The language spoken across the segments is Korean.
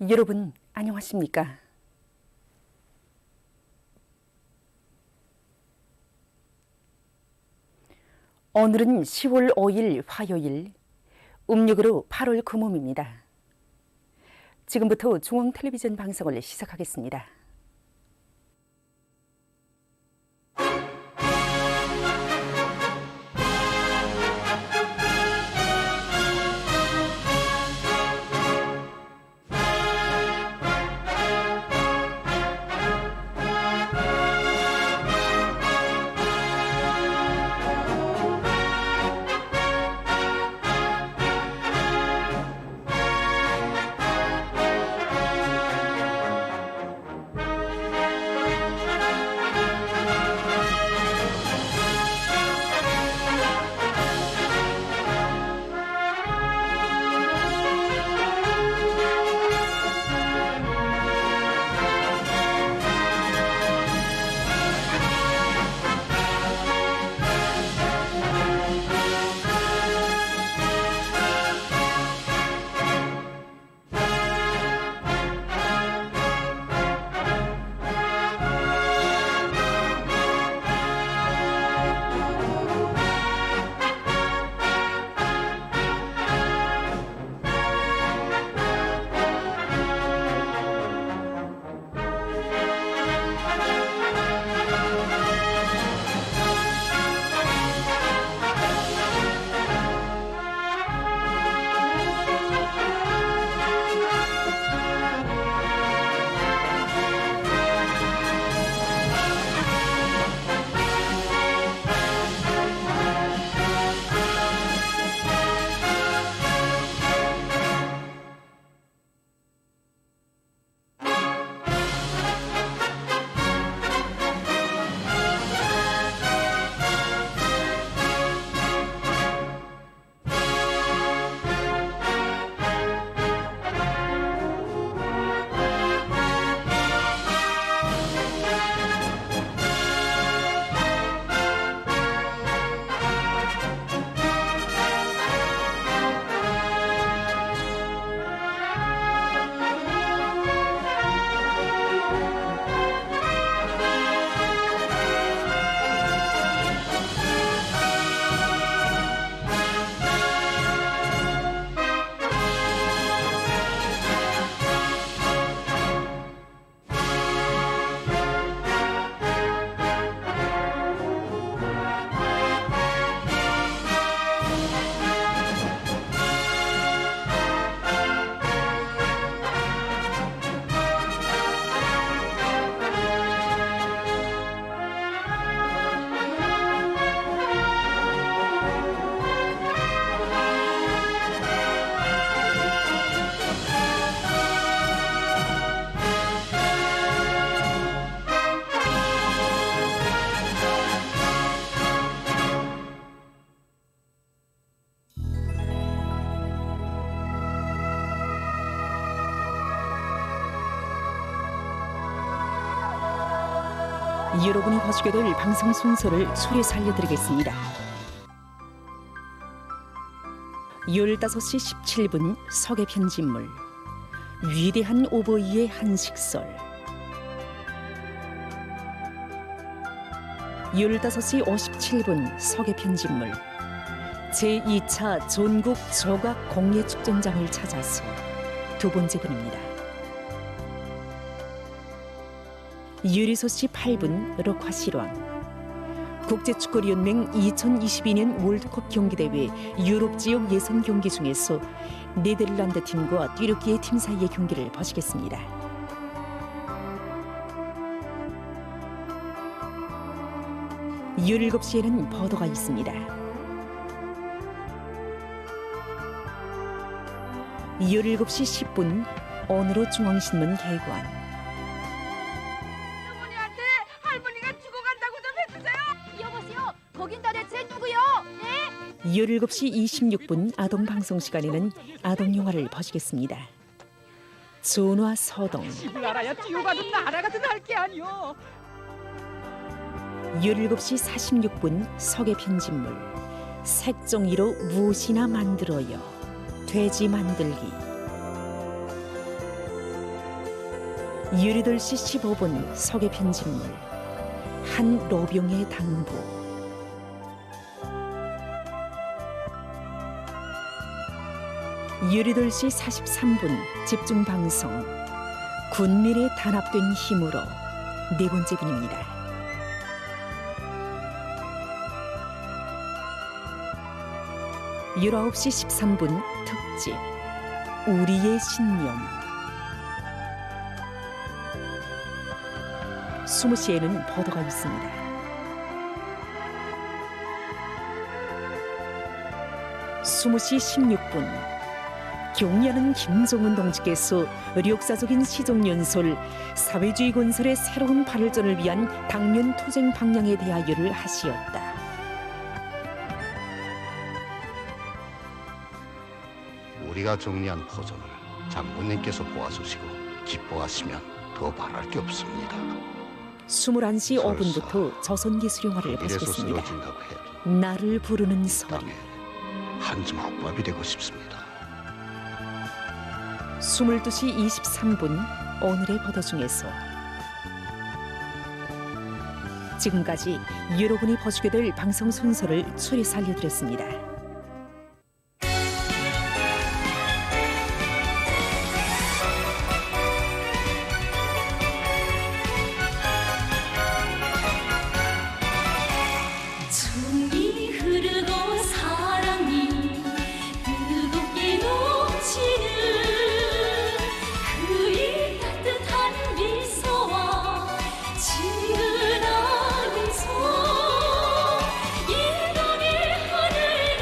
여러분 안녕하십니까? 오늘은 10월 5일 화요일, 음력으로 8월 금음입니다. 지금부터 중앙텔레비전 방송을 시작하겠습니다. 여러분이 보시게 될 방송 순서를 소리서 알려드리겠습니다. 15시 17분 서계 편집물, 위대한 오버이의 한식설. 15시 57분 서계 편집물, 제2차 전국 조각 공예축전장을 찾아서 두 번째 분입니다. 유리소시 8분 록화실황, 국제축구연맹 2022년 월드컵 경기대회 유럽 지역 예선 경기 중에서 네덜란드 팀과 튀르키예 팀 사이의 경기를 보시겠습니다. (17) 시에는 보도가 있습니다. (17시 10분) 오늘의 중앙신문 개관. 거긴 도대체 누구요? 네? 17시 26분 아동방송 시간에는 아동영화를 보시겠습니다. 전화 서동. 집을 알아야 뛰어가는 나라 같은 할 게 아니오. 17시 46분 서계 편집물, 색종이로 무엇이나 만들어요. 돼지 만들기. 유리돌시 15분 서계 편집물 한 로병의 당부. 유리돌시 43분 집중 방송 군민의 단합된 힘으로 네 번째 분입니다. 유 9시 13분 특집 우리의 신념. 20시에는 보도가 있습니다. 20시 16분 경리하는 김정은 동지께서 역사적인 시종연설 사회주의 건설의 새로운 발전을 위한 당면 투쟁 방향에 대하여를 하시었다. 우리가 정리한 포전을 장군님께서 보아주시고 기뻐하시면 더 바랄 게 없습니다. 21시 5분부터 조선기술영화를 이래서 보시겠습니다. 쓰러진다고 해도 나를 부르는 소리. 땅에 한 주먹밥이 되고 싶습니다. 22시 23분 오늘의 보도 중에서 지금까지 여러분이 보시게 될 방송 순서를 추려서 알려드렸습니다. 정이 흐르고 사랑이 뜨겁게 넘치는 그의 따뜻한 미소와 친근한 손 이 땅의 하늘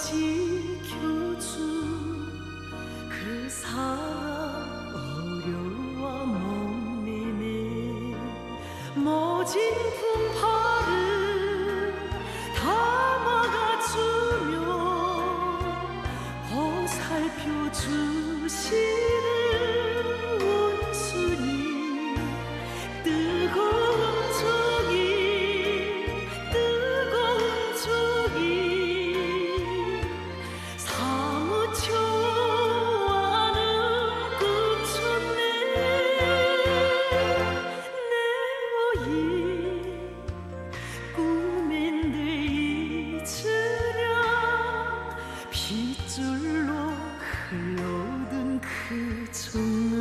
지켜준 그 사랑 어려워 못 내네. 모진 품팔을 담아가주며 보살펴 주시는 원수님, 뜨거운 종이 사무쳐 와는 끝쳤네. 내 어이 꿈인데 잊으랴. 빗줄로 흘러든 그 정은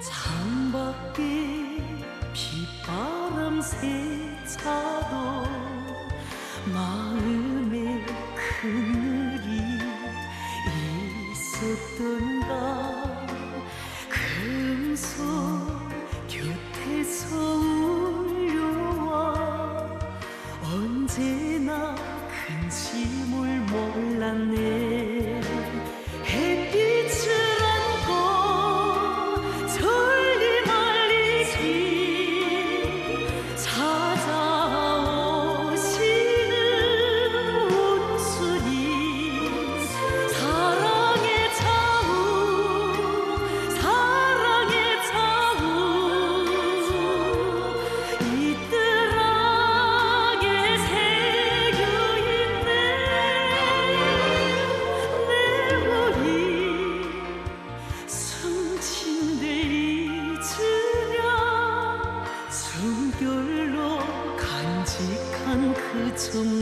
창밖에 빗바람 세차도 마음에 그늘이 있었던가. 금손 곁에서 울려와 언제나 근심을 몰랐네. 햇빛을 안고 천리 말리기 찾아오시는 원수님, 사랑의 자우 이 뜰락에 새겨있네. 내 머리 숨친데 잊으랴. 숨결로 간직한 그 정을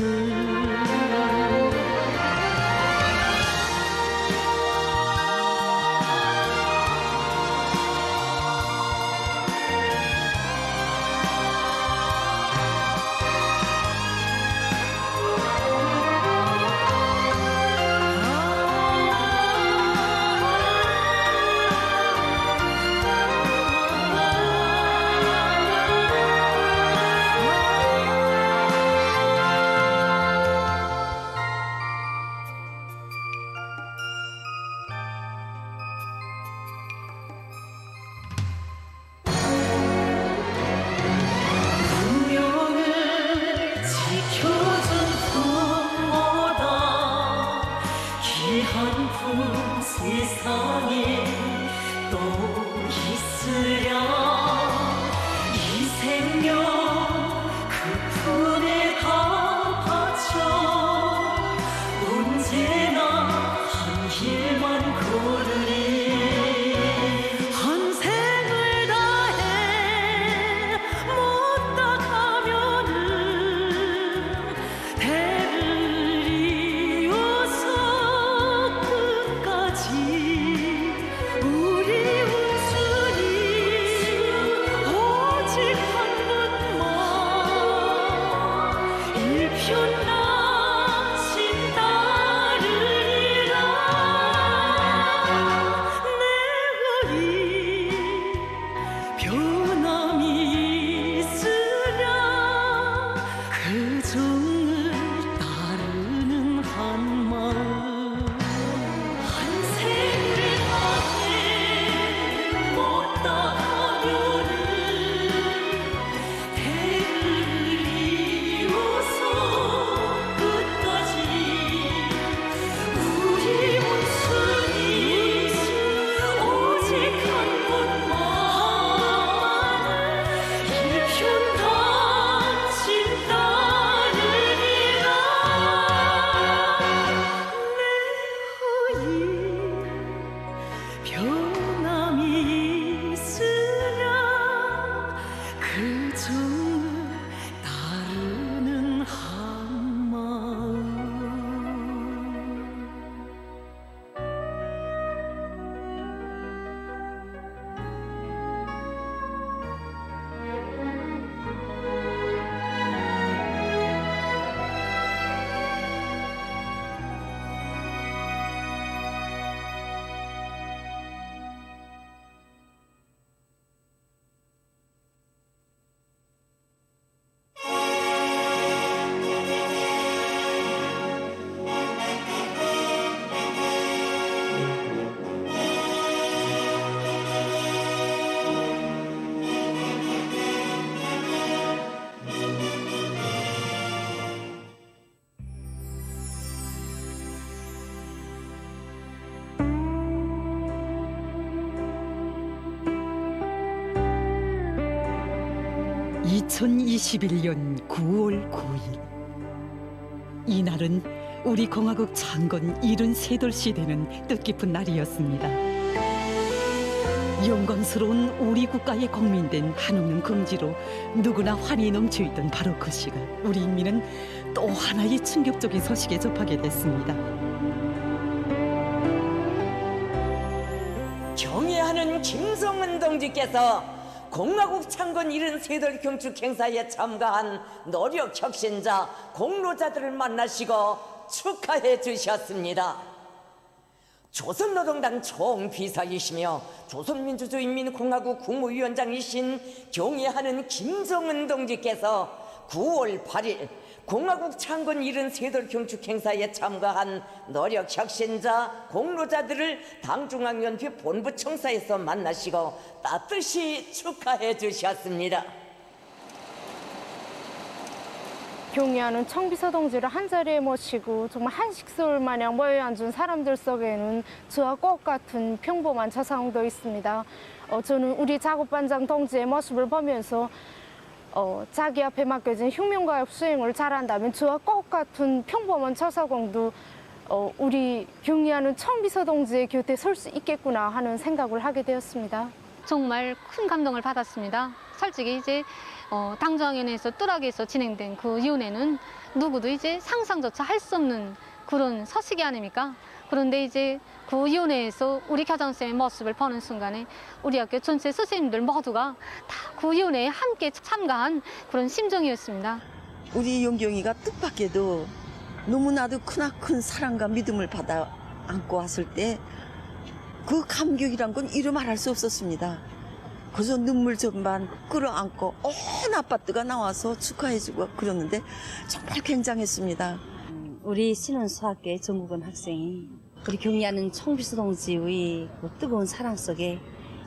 운명을 지켜준 품보다 귀한 품 세상에 또 있으랴. 이 생명 그 품에 다 바쳐 언제나 한 길만 걸으리. 한 생을 다해 못다 가면은 배를 이어서 끝까지 우리 원수님 2021년 9월 9일 이날은 우리 공화국 창건 73돌 되는 뜻깊은 날이었습니다. 영광스러운 우리 국가의 국민된 한없는 긍지로 누구나 환히 넘쳐있던 바로 그 시간, 우리 인민은 또 하나의 충격적인 소식에 접하게 됐습니다. 경애하는 김성은 동지께서 공화국 창건 73돌 경축 행사에 참가한 노력 혁신자 공로자들을 만나시고 축하해 주셨습니다. 조선노동당 총비서이시며 조선민주주의인민공화국 국무위원장이신 경애하는 김성은 동지께서 9월 8일 공화국 창건 73돌 경축 행사에 참가한 노력 혁신자 공로자들을 당중앙연합 본부 청사에서 만나시고 따뜻이 축하해 주셨습니다. 경애하는 청비서 동지를 한자리에 모시고 정말 한식소울 마냥 모여 앉은 사람들 속에는 저와 똑같은 평범한 저상도 있습니다. 저는 우리 작업반장 동지의 모습을 보면서 자기 앞에 맡겨진 혁명가의 수행을 잘한다면 저와 똑같은 평범한 저사공도 우리 경애하는 청비서 동지의 곁에 설 수 있겠구나 하는 생각을 하게 되었습니다. 정말 큰 감동을 받았습니다. 솔직히 이제 당정위원회에서 뚜락에서 진행된 그 위원회는 누구도 이제 상상조차 할 수 없는 그런 서식이 아닙니까? 그런데 이제 그 위원회에서 우리 교장선생님의 모습을 보는 순간에 우리 학교 전체 선생님들 모두가 다 그 위원회에 함께 참가한 그런 심정이었습니다. 우리 용경이가 뜻밖에도 너무나도 크나큰 사랑과 믿음을 받아 안고 왔을 때 그 감격이란 건 이루 말할 수 없었습니다. 그래서 눈물 전반 끌어안고 온 아파트가 나와서 축하해주고 그러는데 정말 굉장했습니다. 우리 신원수학교의 정국원 학생이 우리 경애하는 청비서 동지의 그 뜨거운 사랑 속에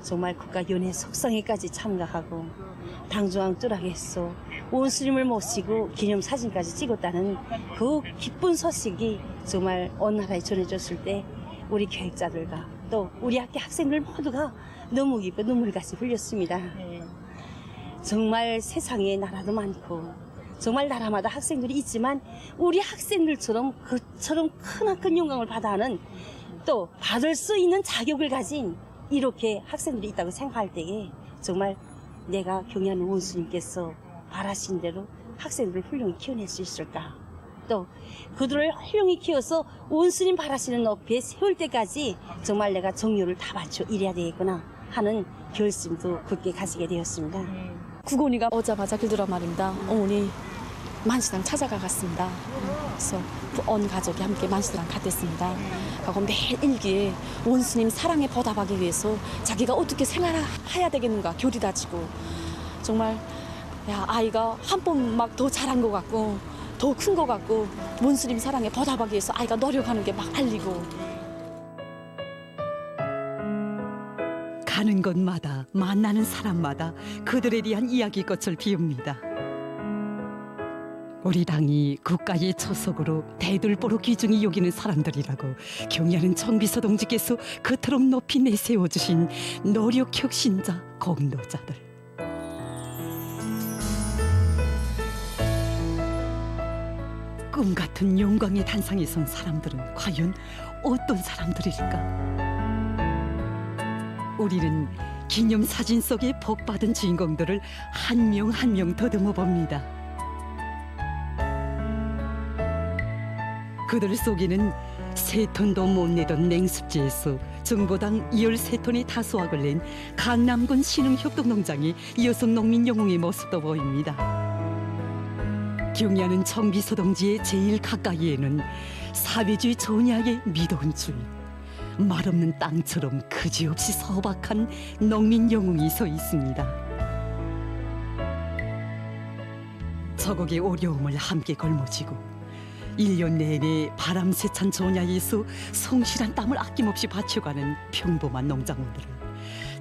정말 국가위원회 속상회까지 참가하고 당중앙 뚜락에서 원수님을 모시고 기념사진까지 찍었다는 그 기쁜 소식이 정말 온 나라에 전해졌을 때 우리 교육자들과 또 우리 학교 학생들 모두가 너무 기뻐 눈물까지 흘렸습니다. 정말 세상에 나라도 많고 정말 나라마다 학생들이 있지만 우리 학생들처럼 그처럼 크나큰 영광을 받아하는 또 받을 수 있는 자격을 가진 이렇게 학생들이 있다고 생각할 때에 정말 내가 경애하는 원수님께서 바라신 대로 학생들을 훌륭히 키워낼 수 있을까, 또 그들을 훌륭히 키워서 원수님 바라시는 높이에 세울 때까지 정말 내가 정열을 다 바쳐 일해야 되겠구나 하는 결심도 굳게 가지게 되었습니다. 국원이가 오자마자 길더란 말입니다. 어머니 만시당 찾아가갔습니다. 그래서 온 가족이 함께 만시당 갔댔습니다. 하고 매일 일기에 원수님 사랑에 보답하기 위해서 자기가 어떻게 생활해야 되겠는가 교리 다지고, 정말 야, 아이가 한 번 막 더 자란 것 같고 더 큰 것 같고 원수님 사랑에 보답하기 위해서 아이가 노력하는 게 막 알리고. 가는 곳마다 만나는 사람마다 그들에 대한 이야기꽃을 피웁니다. 우리 당이 국가의 초석으로 대들보로 귀중히 여기는 사람들이라고 경애하는 청비서 동지께서 그토록 높이 내세워주신 노력 혁신자 공로자들. 꿈같은 영광의 단상에 선 사람들은 과연 어떤 사람들일까? 우리는 기념사진 속에 복받은 주인공들을 한 명 한 명 더듬어 봅니다. 그들 속에는 3톤도 못 내던 냉습지에서 정보당 13톤의 다수학을 낸 강남군 신흥협동농장의 여성 농민 영웅의 모습도 보입니다. 경애하는 청비서 동지의 제일 가까이에는 사회주의 전야의 미동주의, 말없는 땅처럼 그지없이 소박한 농민 영웅이 서 있습니다. 저곡의 어려움을 함께 걸머쥐고 1년 내내 바람 세찬 전야에서 성실한 땀을 아낌없이 바쳐가는 평범한 농작물들을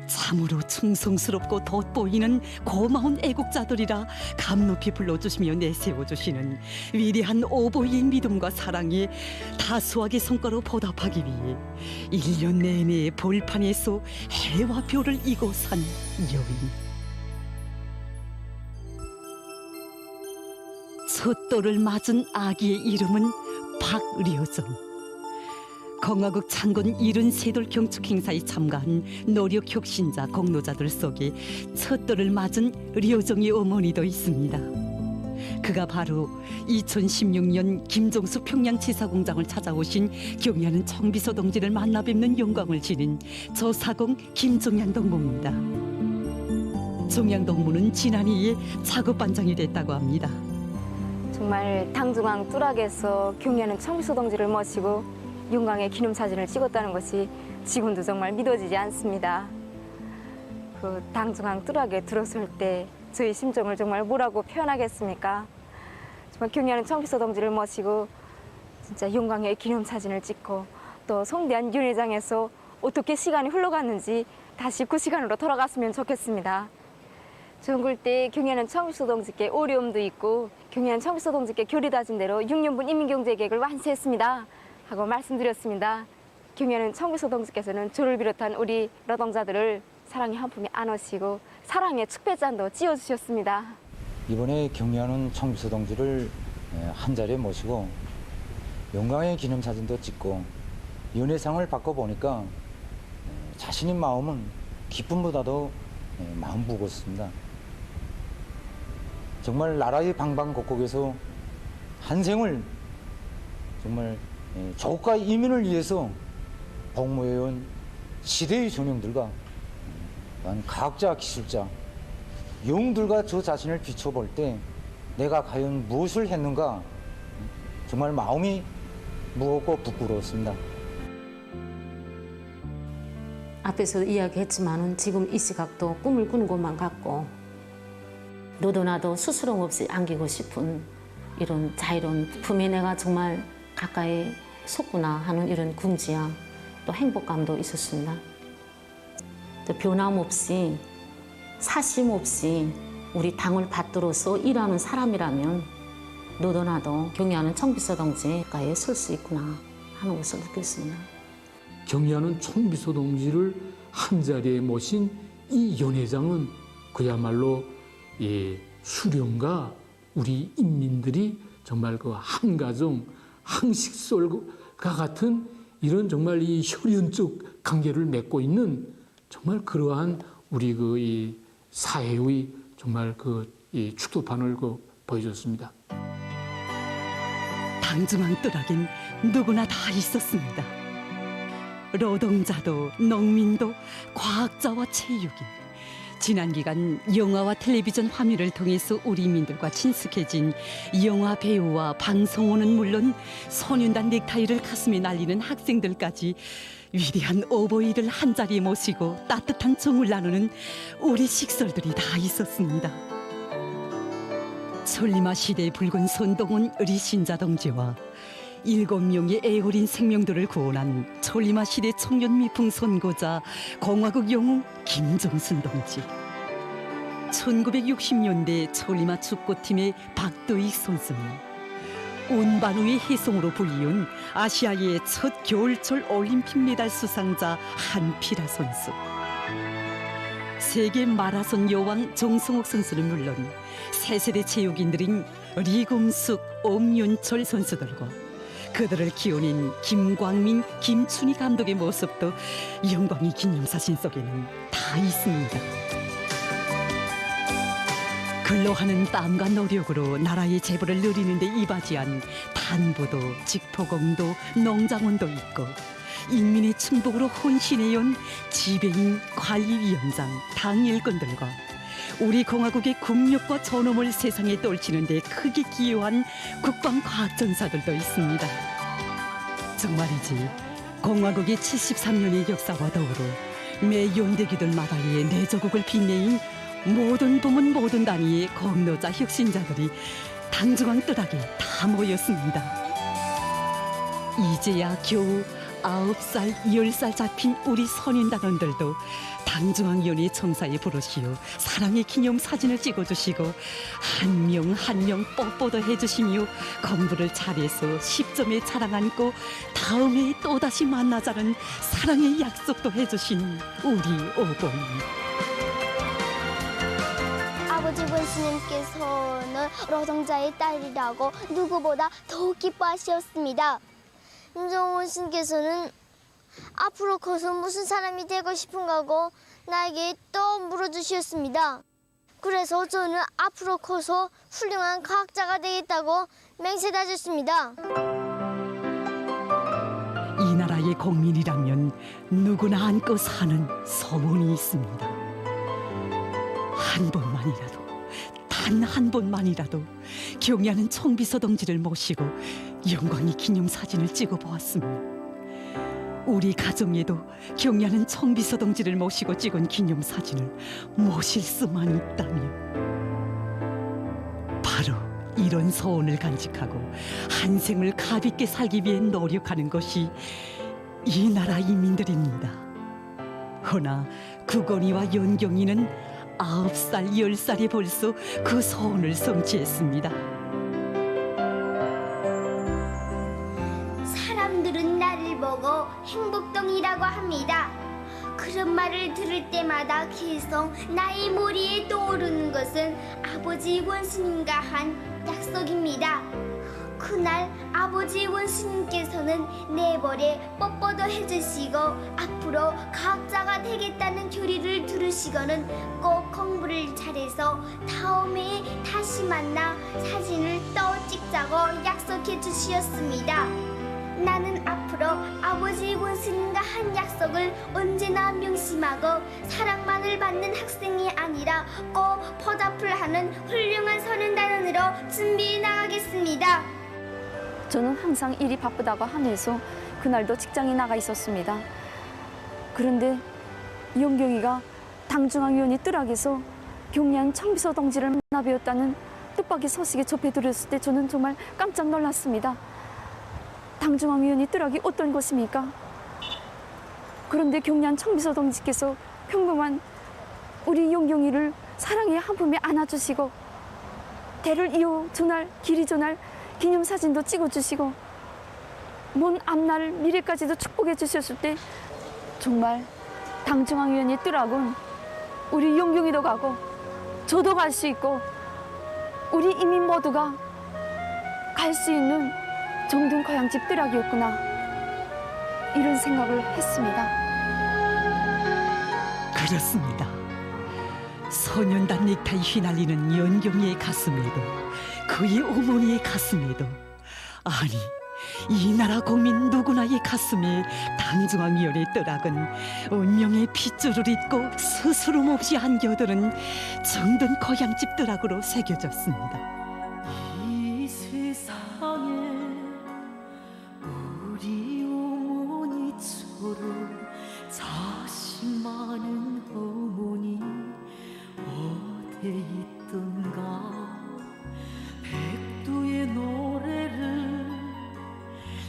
참으로 충성스럽고 돋보이는 고마운 애국자들이라 감높이 불러주시며 내세워주시는 위대한 오보이의 믿음과 사랑에 다수하게 성과로 보답하기 위해 1년 내내 벌판에서 해와 별을 이고 산 여인. 숫돌을 맞은 아기의 이름은 박려정. 공화국 창건 73돌 경축 행사에 참가한 노력 혁신자 공로자들 속에 숫돌을 맞은 려정의 어머니도 있습니다. 그가 바로 2016년 김종수 평양지사공장을 찾아오신 경의하는 청비서 동지를 만나 뵙는 영광을 지닌 조사공 김종양 동무입니다. 종양 동무는 지난 2일 작업반장이 됐다고 합니다. 정말 당중앙 뚜락에서 경의하는 청비서 동지를 모시고 영광의 기념사진을 찍었다는 것이 지금도 정말 믿어지지 않습니다. 그 당중앙 뚜락에 들어설 때 저희 심정을 정말 뭐라고 표현하겠습니까? 정말 경의하는 청비서 동지를 모시고 진짜 영광의 기념사진을 찍고 또 성대한 윤회장에서 어떻게 시간이 흘러갔는지 다시 그 시간으로 돌아갔으면 좋겠습니다. 저는 때 경의하는 청비서 동지께 어려움도 있고 경의하는 청비서 동지께 결의다진 대로 6년분 인민경제계획을 완수했습니다 하고 말씀드렸습니다. 경의하는 청비서 동지께서는 저를 비롯한 우리 노동자들을 사랑의 한 품에 안으시고 사랑의 축배잔도 찧어주셨습니다. 이번에 경의하는 청비서 동지를 한 자리에 모시고 영광의 기념사진도 찍고 연회상을 받고 보니까 자신의 마음은 기쁨보다도 마음 무겁습니다. 정말 나라의 방방곡곡에서 한 생을 정말 조국과 이민을 위해서 복무해온 시대의 존영들과 과학자, 기술자, 영웅들과 저 자신을 비춰볼 때 내가 과연 무엇을 했는가 정말 마음이 무겁고 부끄러웠습니다. 앞에서 이야기했지만은 지금 이 시각도 꿈을 꾸는 것만 같고 너도 나도 스스럼 없이 안기고 싶은 이런 자유로운 품에 내가 정말 가까이 섰구나 하는 이런 궁지함 또 행복감도 있었습니다. 또 변함없이 사심 없이 우리 당을 받들어서 일하는 사람이라면 너도 나도 경의하는 청비서 동지가에 설 수 있구나 하는 것을 느꼈습니다. 경의하는 청비서 동지를 한자리에 모신 이 연회장은 그야말로 수령과 우리 인민들이 정말 그 한 가정, 한식솔과 같은 이런 정말 이 혈연적 관계를 맺고 있는 정말 그러한 우리 그 이 사회의 정말 그 이 축도판을 보여줬습니다. 당중앙 뚜락엔 누구나 다 있었습니다. 노동자도 농민도 과학자와 체육인, 지난 기간 영화와 텔레비전 화면을 통해서 우리 민들과 친숙해진 영화 배우와 방송원은 물론 소년단 넥타이를 가슴에 날리는 학생들까지 위대한 오보이를 한자리에 모시고 따뜻한 정을 나누는 우리 식솔들이 다 있었습니다. 천리마 시대의 붉은 선동원 리신자 동지와 7명의 애어린 생명들을 구원한 천리마 시대 청년 미풍 선고자 공화국 영웅 김종순 동지, 1960년대 천리마 축구팀의 박도익 선수님, 운반우의 해송으로 불리운 아시아의 첫 겨울철 올림픽 메달 수상자 한필아 선수, 세계 마라손 여왕 정성욱 선수는 물론 새 세대 체육인들인 리금숙, 엄윤철 선수들과 그들을 키워낸 김광민, 김춘희 감독의 모습도 영광의 기념사진 속에는 다 있습니다. 근로하는 땀과 노력으로 나라의 재벌을 누리는 데 이바지한 단부도, 직포공도, 농장원도 있고 인민의 충복으로 헌신해온 지배인, 관리위원장, 당 일꾼들과 우리 공화국의 국력과 존엄을 세상에 떨치는 데 크게 기여한 국방과학전사들도 있습니다. 정말이지 공화국의 73년의 역사와 더불어 매 연대기들마다의 내조국을 빛내인 모든 부문 모든 단위의 공로자 혁신자들이 당중앙 뚜락에 다 모였습니다. 이제야 겨우 9살, 10살 잡힌 우리 선인단원들도 당중앙위원회 청사에 부르시어 사랑의 기념사진을 찍어주시고 한 명 한 명 뽀뽀도 해주시며 공부를 잘해서 10점에 자랑 안고 다음 해에 또다시 만나자는 사랑의 약속도 해주신 우리 오보이. 아버지 아버지 원수님께서는 노동자의 딸이라고 누구보다 더욱 기뻐하셨습니다. 김정은 원수님께서는 앞으로 커서 무슨 사람이 되고 싶은가고 나에게 또 물어주셨습니다. 그래서 저는 앞으로 커서 훌륭한 과학자가 되겠다고 맹세다졌습니다. 이 나라의 국민이라면 누구나 안고 사는 소원이 있습니다. 한 번만이라도, 단 한 번만이라도 경의하는 청비서 동지를 모시고 영광의 기념사진을 찍어보았습니다. 우리 가정에도 경의하는 청비서 동지를 모시고 찍은 기념사진을 모실 수만 있다면 바로 이런 소원을 간직하고 한 생을 가볍게 살기 위해 노력하는 것이 이 나라 인민들입니다. 허나 구건이와 연경이는 9살, 10살에 벌써 그 소원을 성취했습니다. 사람들은 나를 보고 행복동이라고 합니다. 그런 말을 들을 때마다 계속 나의 머리에 떠오르는 것은 아버지 원수님과 한 약속입니다. 그날 아버지 원수님께서는 내 머리에 뽀뽀도 해주시고 앞으로 과학자가 되겠다는 교리를 들으시고는 꼭 공부를 잘해서 다음에 다시 만나 사진을 또 찍자고 약속해 주셨습니다. 나는 앞으로 아버지 원수님과 한 약속을 언제나 명심하고 사랑만을 받는 학생이 아니라 꼭 보답을 하는 훌륭한 소년단원으로 준비해 나가겠습니다. 저는 항상 일이 바쁘다고 하면서 그날도 직장에 나가 있었습니다. 그런데 영경이가 당중앙위원회 뜰락에서 경리한 청비서 동지를 만나 뵈었다는 뜻밖의 소식에 접해 들었을 때 저는 정말 깜짝 놀랐습니다. 당중앙위원회 뜰락이 어떤 곳입니까? 그런데 경리한 청비서 동지께서 평범한 우리 영경이를 사랑의 한 품에 안아주시고 대를 이어 전할 길이 전할 기념사진도 찍어주시고 먼 앞날 미래까지도 축복해 주셨을 때 정말 당중앙위원회 뜰락은 우리 영경이도 가고 저도 갈 수 있고 우리 이민 모두가 갈 수 있는 정든 고향집 뜰락이었구나 이런 생각을 했습니다. 그렇습니다. 소년단 넥타이 휘날리는 연경이의 가슴에도 그의 어머니의 가슴에도 아니 이 나라 국민 누구나의 가슴에 당중앙위원회 뜰락은 운명의 핏줄을 잇고 스스럼 없이 안겨드는 정든 고향집 뜰락으로 새겨졌습니다. 이 세상에 우리 어머니처럼 자식 많은 어머니 어디 있던가 백두의 노래를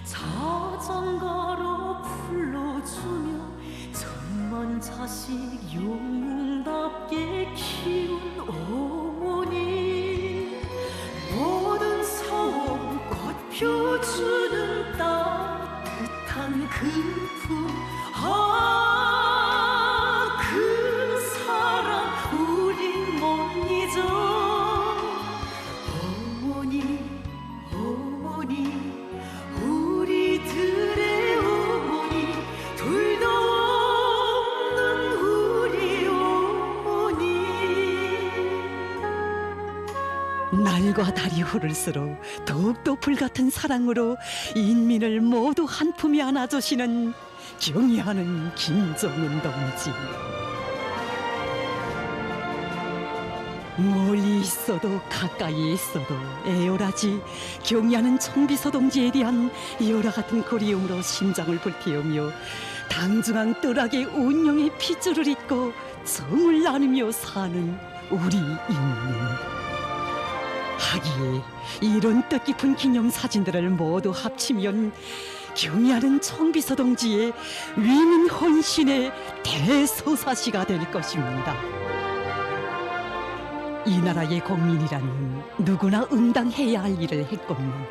자장가로 불러주며 천만 자식 영웅답게 키운 어머니 모든 소원 꽃 펴주는 따뜻한 그 품 그 사랑 우린 못 잊어 어머니 어머니 우리들의 어머니 둘도 없는 우리 어머니 날과 달이 흐를수록 더욱더 불같은 사랑으로 인민을 모두 한 품에 안아주시는 경의하는 김정은 동지. 멀리 있어도 가까이 있어도 애월하지 경의하는 청비서 동지에 대한 열화 같은 그리움으로 심장을 불태우며 당중앙 뜰락의 운명의 핏줄을 잇고 정을 나누며 사는 우리 인민. 하기에 이런 뜻깊은 기념사진들을 모두 합치면 경의하는 청비서 동지의 위민 헌신의 대서사시가 될 것입니다. 이 나라의 국민이라면 누구나 응당해야 할 일을 했건만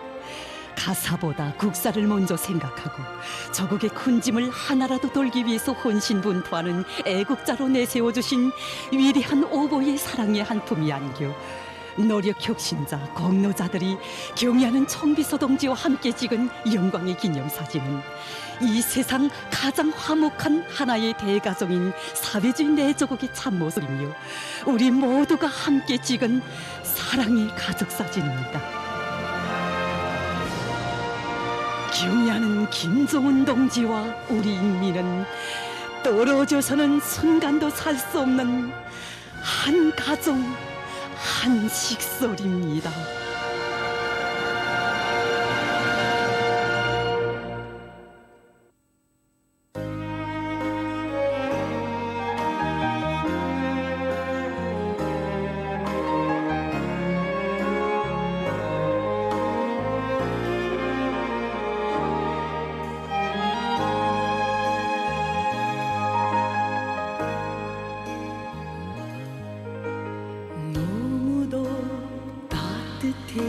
가사보다 국사를 먼저 생각하고 저국의 큰 짐을 하나라도 돌기 위해서 혼신분투하는 애국자로 내세워주신 위대한 오보의 사랑의 한 품이 안겨 노력 혁신자, 공로자들이 경의하는 청비서 동지와 함께 찍은 영광의 기념사진은 이 세상 가장 화목한 하나의 대가정인 사회주의 내조국의 참모습이며 우리 모두가 함께 찍은 사랑의 가족사진입니다. 경의하는 김정은 동지와 우리 인민은 떨어져서는 순간도 살 수 없는 한 가정, 한 식솔입니다. 너무도 따뜻해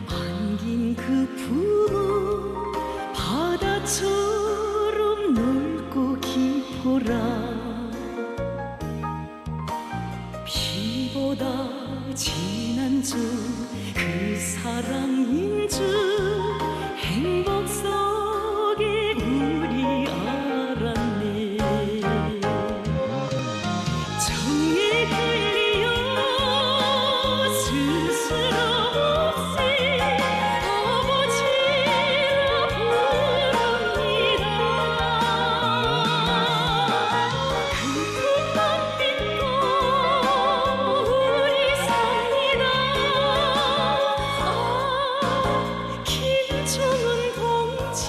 안긴 그 품은 바다처럼 넓고 깊어라. 피보다 진한 줄 그 사랑인 줄 행복 속에 우리 알았네. 정이 끌려 스스럼 없이 아버지라 부릅니다. 그 꿈만 믿고 우리 삽니다. 김정은 동지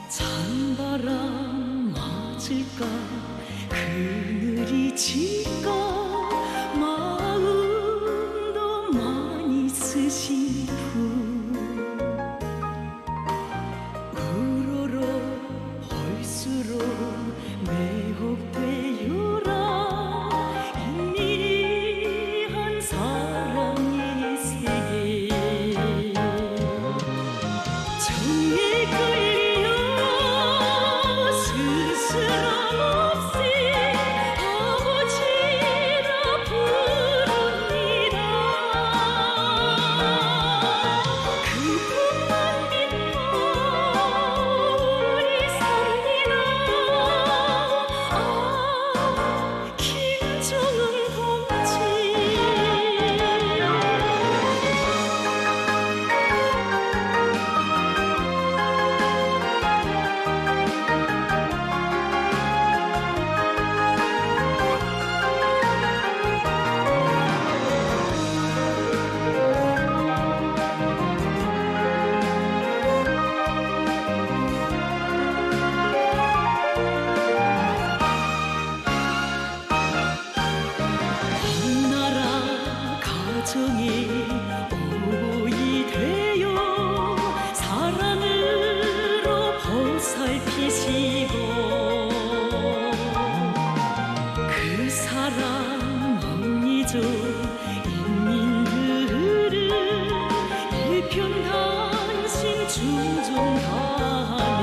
찬바람 맞을까 그늘이 질까 마음도 많이 쓰신 분 우러러 볼수록 매혹되어라. 인밀한 사랑의 세계 정이 끌려 스스럼 없이 아버지라 부릅니다. 그분만 믿고 우리 삽니다. 김정은 동지 한나라 가정의 오보이 되어 사랑으로 보살피시고 그 사랑 못 잊어 인민들을 일편단심 충정하네.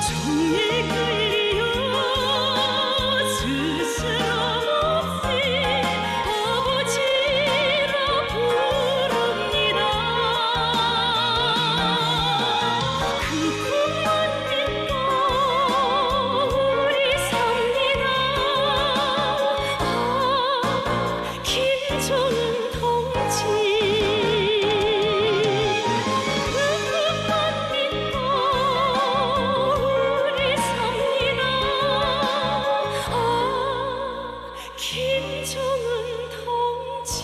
정이 끌려 스스럼 없이 아버지라 부릅니다. 그분만 믿고 우리 삽니다. 김정은 동지 그분만 믿고 우리 삽니다. 김정은 동지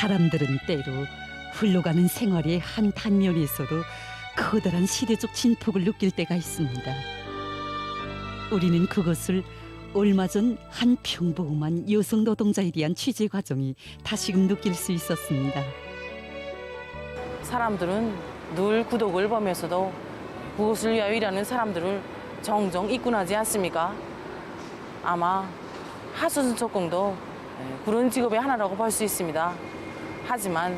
사람들은 때로 흘러가는 생활의 한 단면에서도 커다란 시대적 진폭을 느낄 때가 있습니다. 우리는 그것을 얼마 전 한 평범한 여성 노동자에 대한 취재 과정이 다시금 느낄 수 있었습니다. 사람들은 늘 구독을 보면서도 무엇을 위하여 일하는 사람들을 정정 잊고나지 않습니까? 아마 하수순척공도 그런 직업의 하나라고 볼 수 있습니다. 하지만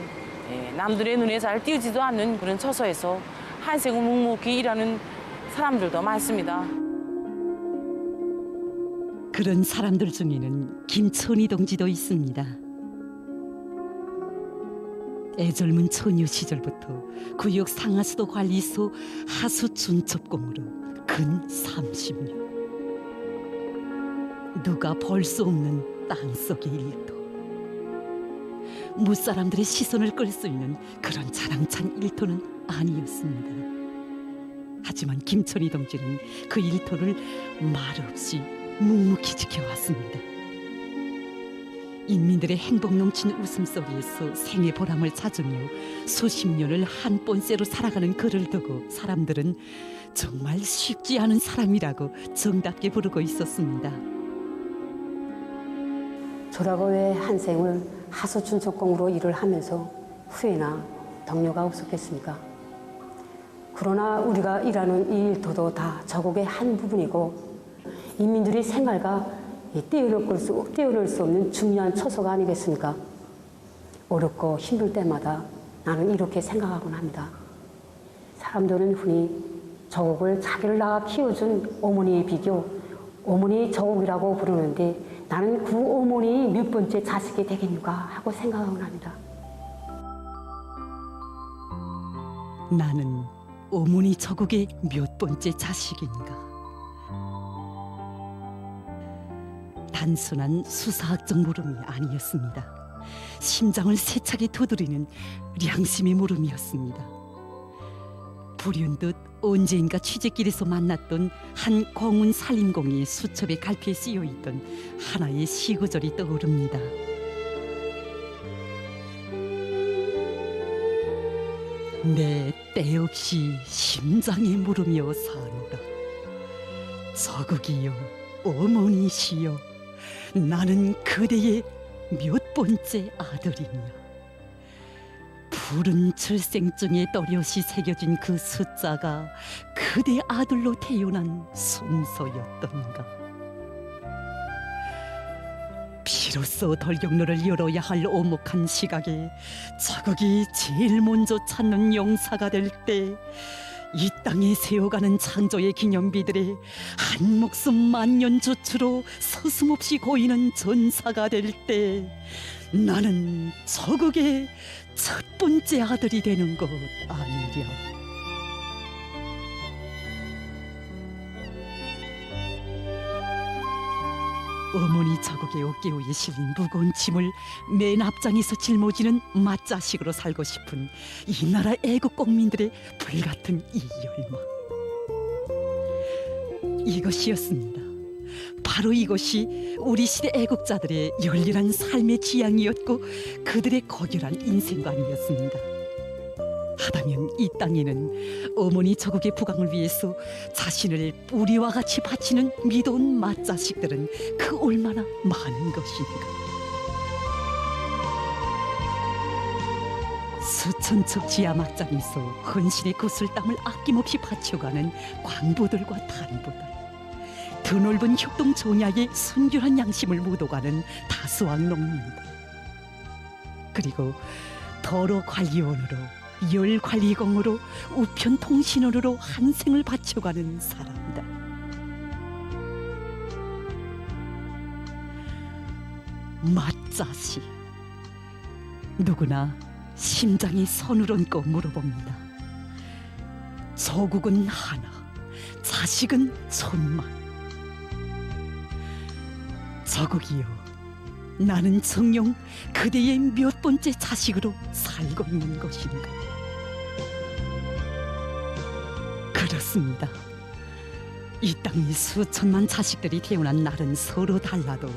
남들의 눈에 잘 띄지도 않는 그런 처소에서 한생을 묵묵히 일하는 사람들도 많습니다. 그런 사람들 중에는 김천희 동지도 있습니다. 애절문 처녀 시절부터 구역 상하수도 관리소 하수준첩공으로 근 30년. 누가 볼 수 없는 땅속의 일터. 무사람들의 시선을 끌 수 있는 그런 자랑찬 일터는 아니었습니다. 하지만 김천희 동지는 그 일터를 말없이 묵묵히 지켜왔습니다. 인민들의 행복 넘치는 웃음소리에서 생의 보람을 찾으며 수십 년을 한 본세로 살아가는 그를 두고 사람들은 정말 쉽지 않은 사람이라고 정답게 부르고 있었습니다. 졸업 후에 한 생을 하수준척공으로 일을 하면서 후회나 동료가 없었겠습니까? 그러나 우리가 일하는 이 일터도 다 저국의 한 부분이고 인민들의 생활과 떼어낼 수 없는 중요한 처소가 아니겠습니까? 어렵고 힘들 때마다 나는 이렇게 생각하곤 합니다. 사람들은 흔히 저국을 자기를 낳아 키워준 어머니의 비교, 어머니의 저국이라고 부르는데 나는 그 어머니의 몇 번째 자식이 되겠는가 하고 생각하곤 합니다. 나는 어머니 저국의 몇 번째 자식인가? 단순한 수사학적 물음이 아니었습니다. 심장을 세차게 두드리는良심의 물음이었습니다. 불현듯 언제인가 취재길에서 만났던 한 공군 살림공의 수첩에 갈피에 쓰여있던 하나의 시구절이 떠오릅니다. 내 때없이 심장에 물으며 사노라. 저국이여 어머니시여, 나는 그대의 몇 번째 아들이냐. 푸른 출생증에 또렷이 새겨진 그 숫자가 그대 아들로 태어난 순서였던가. 비로소 돌격로를 열어야 할 오목한 시각에 자국이 제일 먼저 찾는 용사가 될 때, 이 땅에 세워가는 창조의 기념비들의 한 목숨 만년 조추로 서슴없이 고이는 전사가 될 때, 나는 저국의 첫 번째 아들이 되는 것 아니랴. 어머니 저국의 어깨 위에 실린 무거운 짐을 맨 앞장에서 짊어지는 맏자식으로 살고 싶은 이 나라 애국 국민들의 불같은 이 열망. 이것이었습니다. 바로 이것이 우리 시대 애국자들의 열렬한 삶의 지향이었고 그들의 거결한 인생관이었습니다. 하다면 이 땅에는 어머니 저국의 부강을 위해서 자신을 뿌리와 같이 바치는 믿어온 맏자식들은 그 얼마나 많은 것인가. 수천 척 지하 막장에서 헌신의 구슬땀을 아낌없이 바쳐가는 광부들과 단부들, 드넓은 협동 정야의 순결한 양심을 묻어가는 다수왕 농민들, 그리고 도로 관리원으로, 열 관리공으로, 우편 통신원으로 한 생을 바쳐가는 사람들. 맏자식, 누구나 심장에 손을 얹고 물어봅니다. 조국은 하나, 자식은 천만. 저국이여, 나는 정녕 그대의 몇 번째 자식으로 살고 있는 것인가. 그렇습니다. 이 땅에 수천만 자식들이 태어난 날은 서로 달라도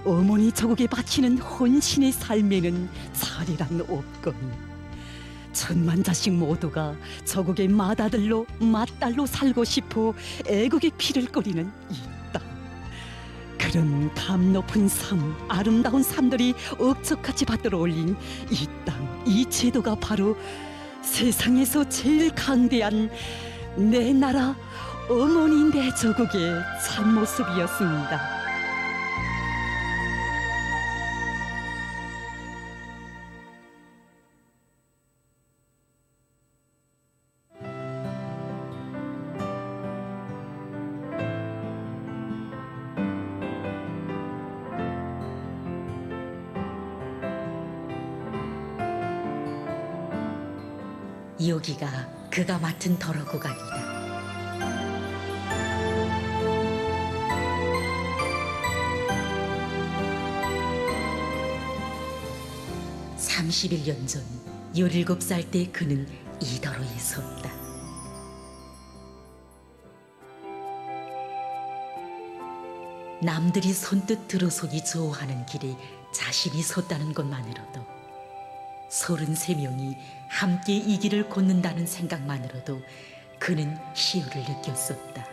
어머니 조국에 바치는 헌신의 삶에는 차리란 없건 천만 자식 모두가 조국의 맏아들로 맏딸로 살고 싶어 애국의 피를 끓이는 이 땅. 그런 감 높은 삶, 아름다운 삶들이 억척같이 받들어 올린 이 땅, 이 제도가 바로 세상에서 제일 강대한 내 나라 어머니 내 조국의 참모습이었습니다. 여기가 그가 맡은 도로 구간이다. 31년 전 17살 때 그는 이 도로에 섰다. 남들이 선뜻 들어서기 좋아하는 길에 자신이 섰다는 것만으로도 33명이 함께 이 길을 걷는다는 생각만으로도 그는 희열을 느꼈었다.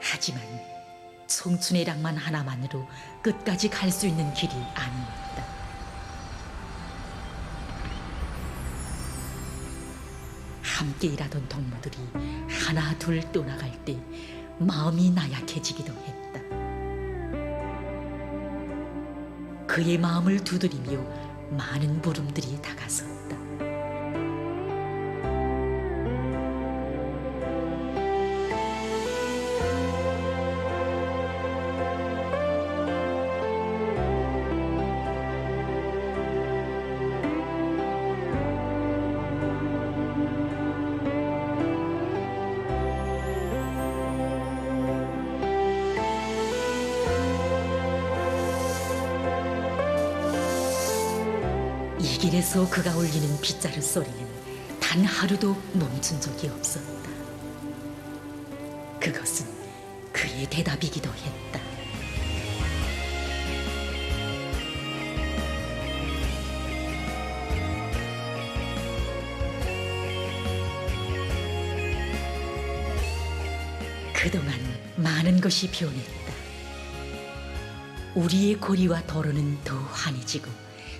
하지만 청춘의 낭만 하나만으로 끝까지 갈 수 있는 길이 아니었다. 함께 일하던 동무들이 하나 둘 떠나갈 때 마음이 나약해지기도 했다. 그의 마음을 두드리며 많은 부름들이 다가섰다. 이 길에서 그가 울리는 빗자루 소리는 단 하루도 멈춘 적이 없었다. 그것은 그의 대답이기도 했다. 그동안 많은 것이 변했다. 우리의 고리와 도로는 더 환해지고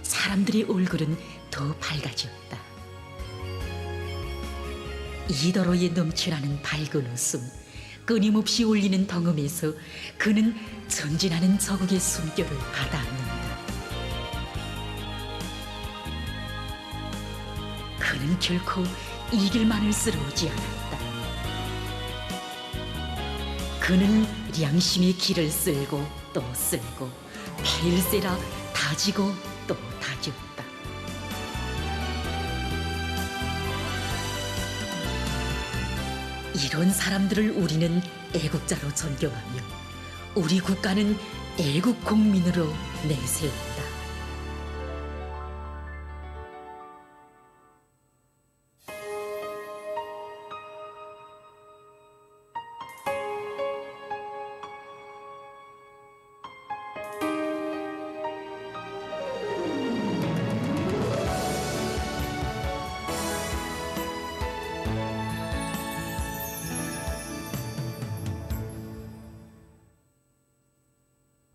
사람들의 얼굴은 더 밝아졌다. 이 도로에 넘쳐나는 밝은 웃음, 끊임없이 울리는 덩음에서 그는 전진하는 저국의 숨결을 받아안는다. 그는 결코 이 길만을 쓰러오지 않았다. 그는 양심의 길을 쓸고 또 쓸고 필세라 다지고 또 다졌다. 이런 사람들을 우리는 애국자로 존경하며 우리 국가는 애국 국민으로 내세운다.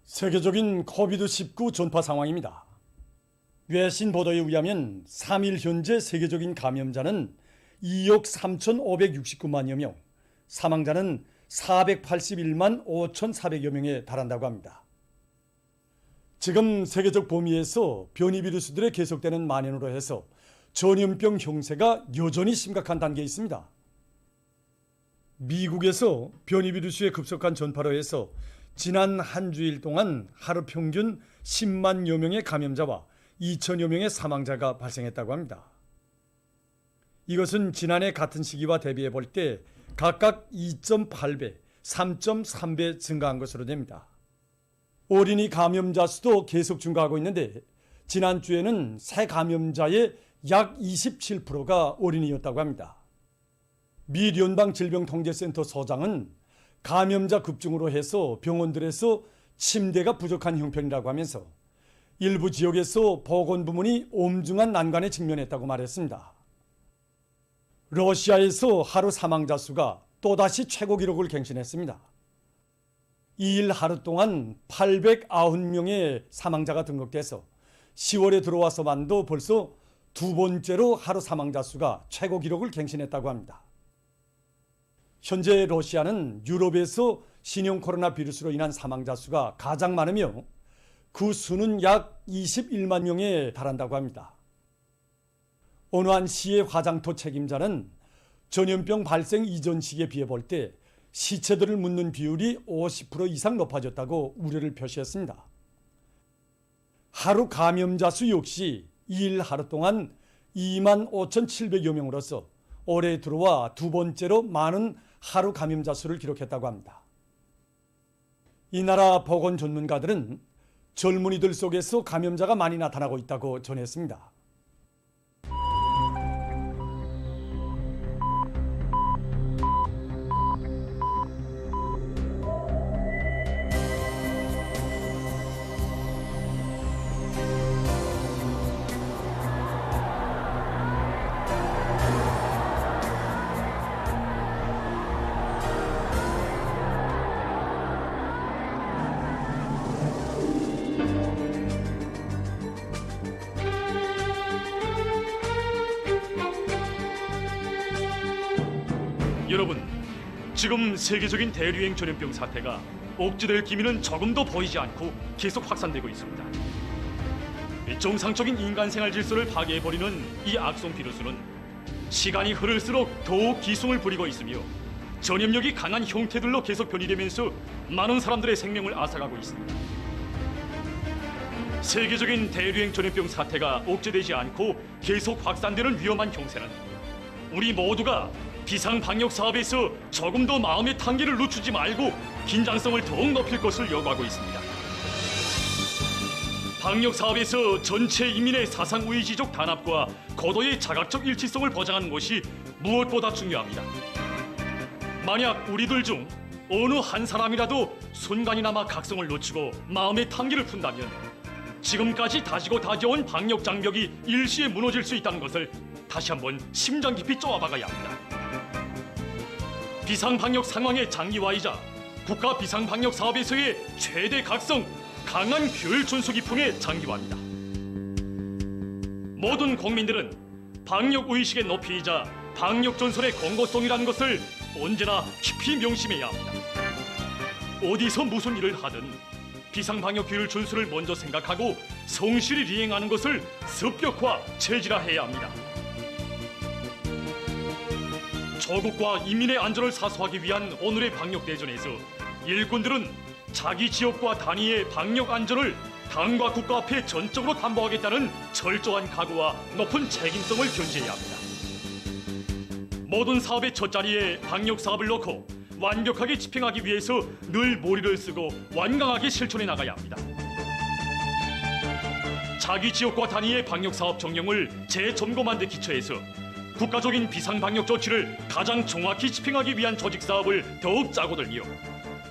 세계적인 코비드-19 전파 상황입니다. 외신 보도에 의하면 3일 현재 세계적인 감염자는 2억 3,569만여 명, 사망자는 481만 5,400여 명에 달한다고 합니다. 지금 세계적 범위에서 변이 비루스들의 계속되는 만연으로 해서 전염병 형세가 여전히 심각한 단계에 있습니다. 미국에서 변이 비루스의 급속한 전파로 해서 지난 한 주일 동안 하루 평균 10만여 명의 감염자와 2천여 명의 사망자가 발생했다고 합니다. 이것은 지난해 같은 시기와 대비해 볼 때 각각 2.8배, 3.3배 증가한 것으로 됩니다. 어린이 감염자 수도 계속 증가하고 있는데 지난주에는 새 감염자의 약 27%가 어린이였다고 합니다. 미聯邦질병통제센터 소장은 감염자 급증으로 해서 병원들에서 침대가 부족한 형편이라고 하면서 일부 지역에서 보건부문이 엄중한 난관에 직면했다고 말했습니다. 러시아에서 하루 사망자 수가 또다시 최고 기록을 갱신했습니다. 2일 하루 동안 890명의 사망자가 등록돼서 10월에 들어와서만도 벌써 두 번째로 하루 사망자 수가 최고 기록을 갱신했다고 합니다. 현재 러시아는 유럽에서 신형 코로나 비루스로 인한 사망자 수가 가장 많으며 그 수는 약 21만 명에 달한다고 합니다. 어느 한 시의 화장터 책임자는 전염병 발생 이전 시기에 비해 볼 때 시체들을 묻는 비율이 50% 이상 높아졌다고 우려를 표시했습니다. 하루 감염자 수 역시 2일 하루 동안 2만 5,700여 명으로서 올해 들어와 두 번째로 많은 하루 감염자 수를 기록했다고 합니다. 이 나라 보건 전문가들은 젊은이들 속에서 감염자가 많이 나타나고 있다고 전했습니다. 여러분, 지금 세계적인 대유행 전염병 사태가 억제될 기미는 조금도 보이지 않고 계속 확산되고 있습니다. 정상적인 인간 생활 질서를 파괴해버리는 이 악성 비루스는 시간이 흐를수록 더욱 기승을 부리고 있으며 전염력이 강한 형태들로 계속 변이되면서 많은 사람들의 생명을 앗아가고 있습니다. 세계적인 대유행 전염병 사태가 억제되지 않고 계속 확산되는 위험한 형세는 우리 모두가 비상 방역 사업에서 조금 더 마음의 tan계를 늦추지 말고 긴장성을 더욱 높일 것을 요구하고 있습니다. 방역 사업에서 전체 인민의 사상 의지적 단합과 고도의 자각적 일치성을 보장하는 것이 무엇보다 중요합니다. 만약 우리들 중 어느 한 사람이라도 순간이나마 각성을 놓치고 마음의 tan계를 푼다면 지금까지 다지고 다져온 방역 장벽이 일시에 무너질 수 있다는 것을 다시 한번 심장 깊이 쪼아박아야 합니다. 비상방역 상황의 장기화이자 국가 비상방역 사업에서의 최대 각성, 강한 규율 준수 기풍의 장기화입니다. 모든 국민들은 방역 의식의 높이이자 방역 전선의 공고성이라는 것을 언제나 깊이 명심해야 합니다. 어디서 무슨 일을 하든 비상방역 규율 준수를 먼저 생각하고 성실히 이행하는 것을 습격화, 체질화해야 합니다. 조국과 인민의 안전을 사수하기 위한 오늘의 방역 대전에서 일꾼들은 자기 지역과 단위의 방역 안전을 당과 국가 앞에 전적으로 담보하겠다는 철저한 각오와 높은 책임성을 견지해야 합니다. 모든 사업의 첫자리에 방역 사업을 놓고 완벽하게 집행하기 위해서 늘 머리를 쓰고 완강하게 실천해 나가야 합니다. 자기 지역과 단위의 방역 사업 정령을 재점검한 데 기초해서 국가적인 비상방역 조치를 가장 정확히 집행하기 위한 조직 사업을 더욱 짜고 들며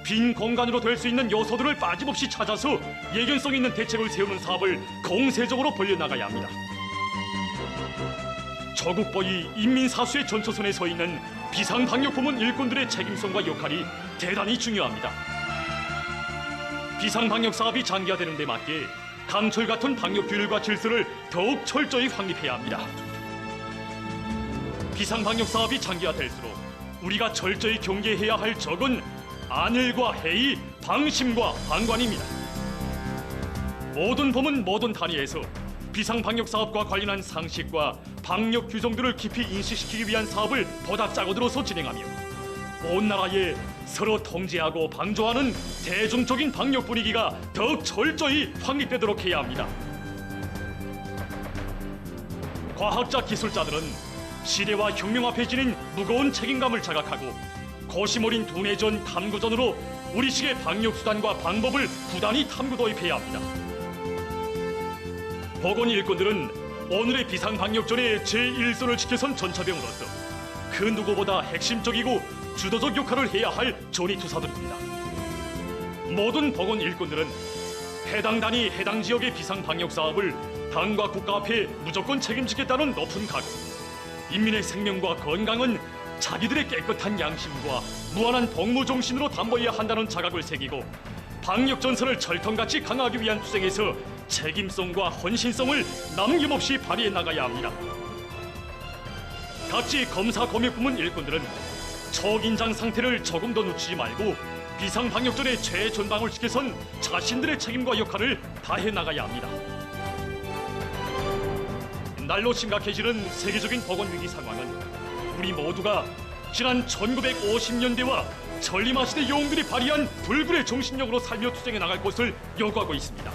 빈 공간으로 될 수 있는 요소들을 빠짐없이 찾아서 예견성 있는 대책을 세우는 사업을 공세적으로 벌려나가야 합니다. 조국보위 인민사수의 전초선에 서 있는 비상방역부문 일꾼들의 책임성과 역할이 대단히 중요합니다. 비상방역 사업이 장기화되는 데 맞게 강철 같은 방역 규율과 질서를 더욱 철저히 확립해야 합니다. 비상방역 사업이 장기화될수록 우리가 철저히 경계해야 할 적은 안일과 해이, 방심과 방관입니다. 모든 부문 모든 단위에서 비상방역 사업과 관련한 상식과 방역 규정들을 깊이 인식시키기 위한 사업을 보다 짜고 들어서 진행하며 온 나라에 서로 통제하고 방조하는 대중적인 방역 분위기가 더욱 철저히 확립되도록 해야 합니다. 과학자 기술자들은 시대와 혁명 앞에 지닌 무거운 책임감을 자각하고 고심어린 두뇌전 탐구전으로 우리식의 방역수단과 방법을 부단히 탐구 도입해야 합니다. 보건 일꾼들은 오늘의 비상방역전의 제1선을 지켜선 전차병으로서 그 누구보다 핵심적이고 주도적 역할을 해야 할 전위투사들입니다. 모든 보건 일꾼들은 해당 단위 해당 지역의 비상방역 사업을 당과 국가 앞에 무조건 책임지겠다는 높은 각오, 인민의 생명과 건강은 자기들의 깨끗한 양심과 무한한 복무 정신으로 담보해야 한다는 자각을 새기고 방역 전선을 철통같이 강화하기 위한 투쟁에서 책임성과 헌신성을 남김없이 발휘해 나가야 합니다. 각지 검사 검역 부문 일꾼들은 초긴장 상태를 조금 더 늦추지 말고 비상방역전의 최전방을 지켜선 자신들의 책임과 역할을 다해 나가야 합니다. 날로 심각해지는 세계적인 보건위기 상황은 우리 모두가 지난 1950년대와 전림하시대 영웅들이 발휘한 불굴의 정신력으로 살며 투쟁해 나갈 것을 요구하고 있습니다.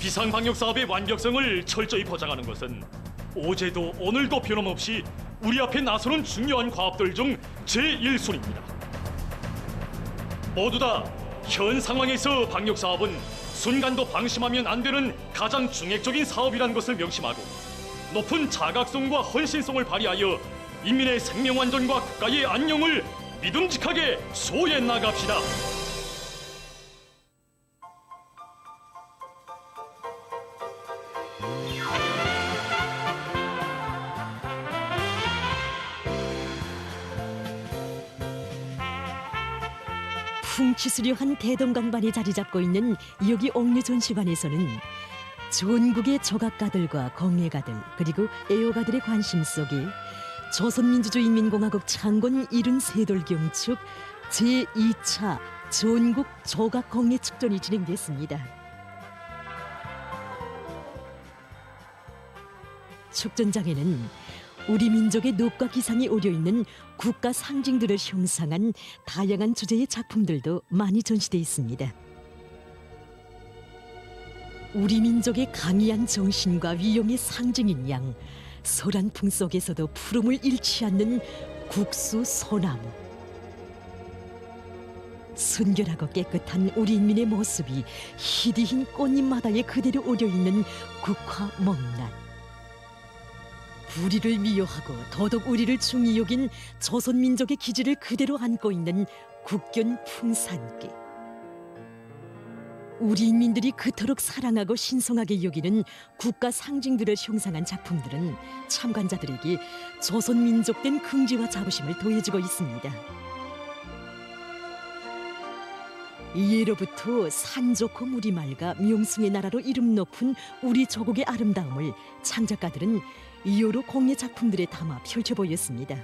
비상방역 사업의 완벽성을 철저히 보장하는 것은 어제도 오늘도 변함없이 우리 앞에 나서는 중요한 과업들 중 제1순위입니다. 모두 다 현 상황에서 방역 사업은 순간도 방심하면 안 되는 가장 중핵적인 사업이라는 것을 명심하고 높은 자각성과 헌신성을 발휘하여 인민의 생명 안전과 국가의 안녕을 믿음직하게 수호해 나갑시다. 풍치수려한 대동강반이 자리 잡고 있는 여기 옥류전시관에서는 전국의 조각가들과 공예가들 그리고 애호가들의 관심 속에 조선민주주의인민공화국 창건 73돌 경축 제2차 전국 조각공예축전이 진행됐습니다. 축전장에는 우리 민족의 놉과 기상이 오려있는 국가 상징들을 형상한 다양한 주제의 작품들도 많이 전시돼 있습니다. 우리 민족의 강이한 정신과 위용의 상징인 양 소란풍 속에서도 푸름을 잃지 않는 국수 소나무. 순결하고 깨끗한 우리 인민의 모습이 희디흰 꽃잎마다에 그대로 오려있는 국화 먹란. 우리를 미워하고 더더욱 우리를 중히 여긴 조선민족의 기질을 그대로 안고 있는 국견 풍산기. 우리 인민들이 그토록 사랑하고 신성하게 여기는 국가 상징들을 형상한 작품들은 참관자들에게 조선민족된 긍지와 자부심을 더해주고 있습니다. 예로부터 산 좋고 물이 맑아 명숭의 나라로 이름 높은 우리 조국의 아름다움을 창작가들은 여러 공예 작품들에 담아 펼쳐 보였습니다.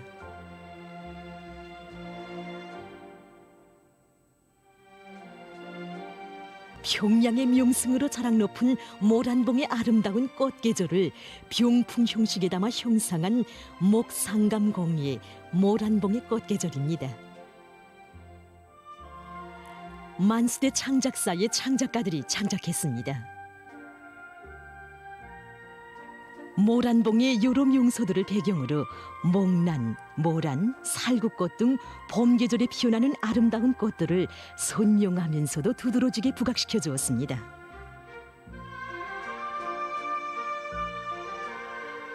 평양의 명승으로 자랑 높은 모란봉의 아름다운 꽃 계절을 병풍 형식에 담아 형상한 목상감 공예 모란봉의 꽃 계절입니다. 만수대 창작사의 창작가들이 창작했습니다. 모란봉의 여러 명소들을 배경으로 목란, 모란, 살구꽃 등 봄 계절에 피어나는 아름다운 꽃들을 선명하면서도 두드러지게 부각시켜 주었습니다.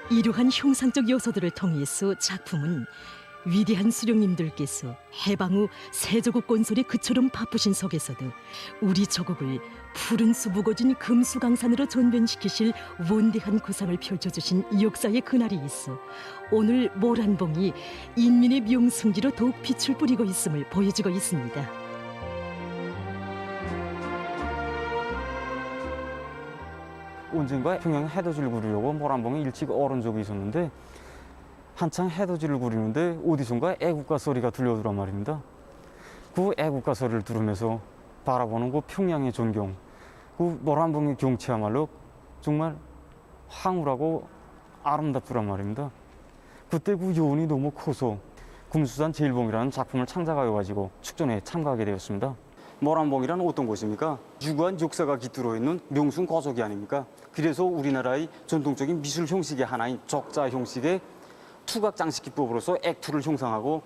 이러한 형상적 요소들을 통해서 작품은 위대한 수령님들께서 해방 후 세조국 건설에 그처럼 바쁘신 속에서도 우리 조국을 푸른 숲 우거진 금수강산으로 전변시키실 원대한 구상을 펼쳐주신 역사의 그날이 있어 오늘 모란봉이 인민의 명승지로 더욱 빛을 뿌리고 있음을 보여주고 있습니다. 언젠가 평양 해돋이를 그리려고 모란봉에 일찍 얼은 적이 있었는데 한창 해돋이를 그리는데 어디선가 애국가 소리가 들려오더란 말입니다. 그 애국가 소리를 들으면서 바라보는 그 평양의 전경, 그 모란봉의 경치야말로 정말 황홀하고 아름답더란 말입니다. 그때 그 여운이 너무 커서 금수산 제일봉이라는 작품을 창작하여가지고 축전에 참가하게 되었습니다. 모란봉이란 어떤 곳입니까? 유구한 역사가 깃들어 있는 명순 거석이 아닙니까? 그래서 우리나라의 전통적인 미술 형식의 하나인 적자 형식의 투각 장식 기법으로서 액투를 형상하고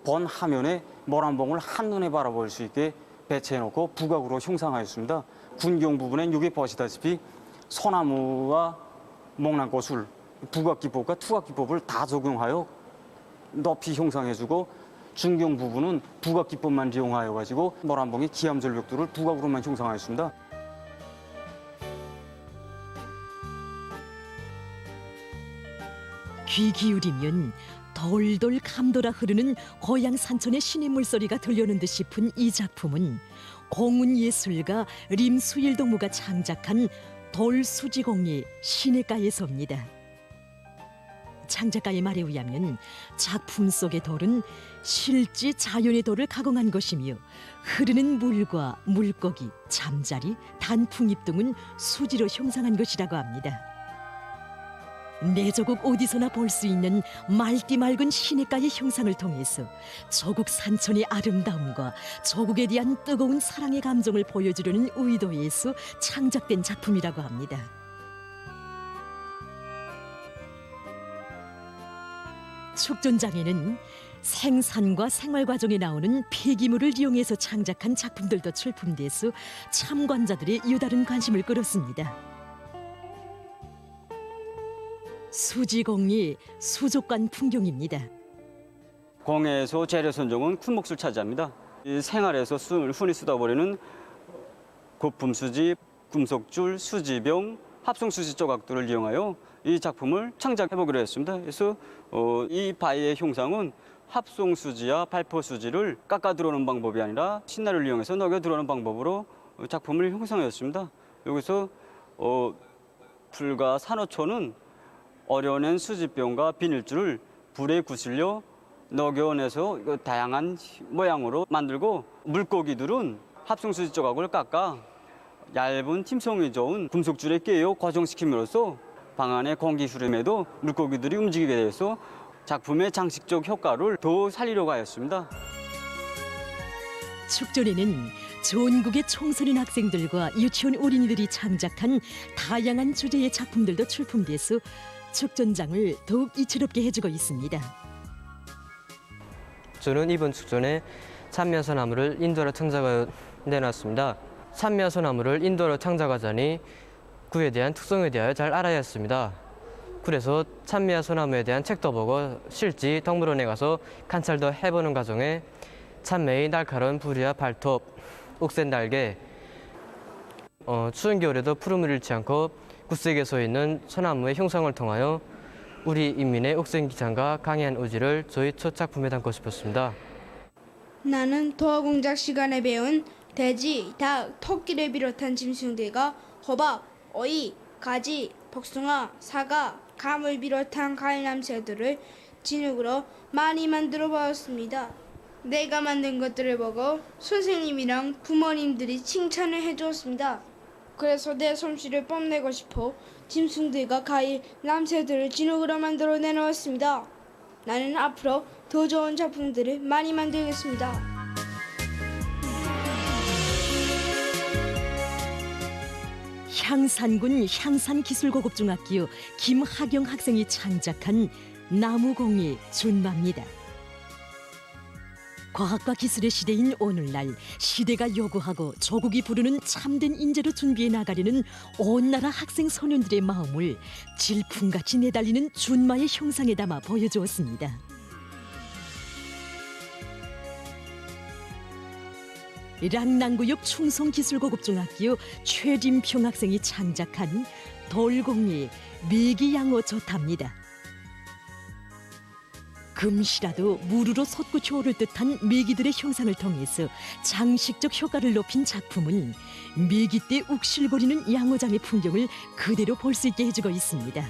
번 화면에 모란봉을 한눈에 바라볼 수 있게 배치해놓고 부각으로 형상하였습니다. 군경 부분엔 여기 보시다시피 소나무와 목란꽃을 부각기법과 투각기법을 다 적용하여 높이 형상해주고 중경 부분은 부각기법만 이용하여 가지고 모란봉의 기암절벽들을 부각으로만 형상하였습니다. 귀 기울이면 돌돌 감돌아 흐르는 고향 산천의 신의 물소리가 들려오는 듯 싶은 이 작품은 공운예술가 림수일동무가 창작한 돌수지공리 시냇가에서입니다. 창작가의 말에 의하면 작품 속의 돌은 실제 자연의 돌을 가공한 것이며 흐르는 물과 물고기, 잠자리, 단풍잎 등은 수지로 형상한 것이라고 합니다. 내조국 어디서나 볼 수 있는 맑디 맑은 시냇가의 형상을 통해서 조국 산천의 아름다움과 조국에 대한 뜨거운 사랑의 감정을 보여주려는 의도에서 창작된 작품이라고 합니다. 축전장에는 생산과 생활 과정에 나오는 폐기물을 이용해서 창작한 작품들도 출품돼서 참관자들의 유다른 관심을 끌었습니다. 수지공리 수족관 풍경입니다. 공예에서 재료 선정은 큰 몫을 차지합니다. 이 생활에서 흔히 쓰다 버리는 거품 수지, 금속줄, 수지병, 합성 수지 조각들을 이용하여 이 작품을 창작해 보기로 했습니다. 그래서 이 바위의 형상은 합성 수지와 발포 수지를 깎아 들어오는 방법이 아니라 신나를 이용해서 녹여 들어오는 방법으로 작품을 형성했습니다. 여기서 풀과 산호초는 어려낸 수지병과 비닐줄을 불에 구슬려 녹여내서 다양한 모양으로 만들고, 물고기들은 합성수지 조각을 깎아 얇은 팀성이 좋은 금속줄에 끼워 고정시킴으로써 방 안의 공기 흐름에도 물고기들이 움직이게 돼서 작품의 장식적 효과를 더 살리려고 하였습니다. 축전에는 전국의 청소년 학생들과 유치원 어린이들이 창작한 다양한 주제의 작품들도 출품돼서 축전장을 더욱 이채롭게 해주고 있습니다. 저는 이번 축전에 참미야소나무를 인도로 창작하여 내놨습니다. 참미야소나무를 인도로 창작하자니 그에 대한 특성에 대하여 잘 알아야 했습니다. 그래서 참미야소나무에 대한 책도 보고 실제 동물원에 가서 관찰도 해보는 과정에 참매의 날카로운 부리와 발톱, 옥센 날개, 추운 겨울에도 푸름을 잃지 않고 굳세게 서 있는 소나무의 형상을 통하여 우리 인민의 옥센 기장과 강한 의지를 저희 첫 작품에 담고 싶었습니다. 나는 도화공작 시간에 배운 돼지, 닭, 토끼를 비롯한 짐승들과 호박, 오이, 가지, 복숭아, 사과, 감을 비롯한 과일남새들을 진흙으로 많이 만들어 보았습니다. 내가 만든 것들을 보고 선생님이랑 부모님들이 칭찬을 해주었습니다. 그래서 내 솜씨를 뽐내고 싶어 짐승들과 과일, 남새들을 진흙으로 만들어 내놓았습니다. 나는 앞으로 더 좋은 작품들을 많이 만들겠습니다. 향산군 향산기술고급중학교 김하경 학생이 창작한 나무공예 준마입니다. 과학과 기술의 시대인 오늘날 시대가 요구하고 조국이 부르는 참된 인재로 준비해 나가려는 온 나라 학생 소년들의 마음을 질풍같이 내달리는 준마의 형상에 담아 보여주었습니다. 랑낭구역 충성기술고급중학교 최림평 학생이 창작한 돌공예 매기양어 조탑입니다. 금시라도 무르로 솟구쳐 오를 듯한 메기들의 형상을 통해서 장식적 효과를 높인 작품은 메기 때 욱실거리는 양어장의 풍경을 그대로 볼 수 있게 해주고 있습니다.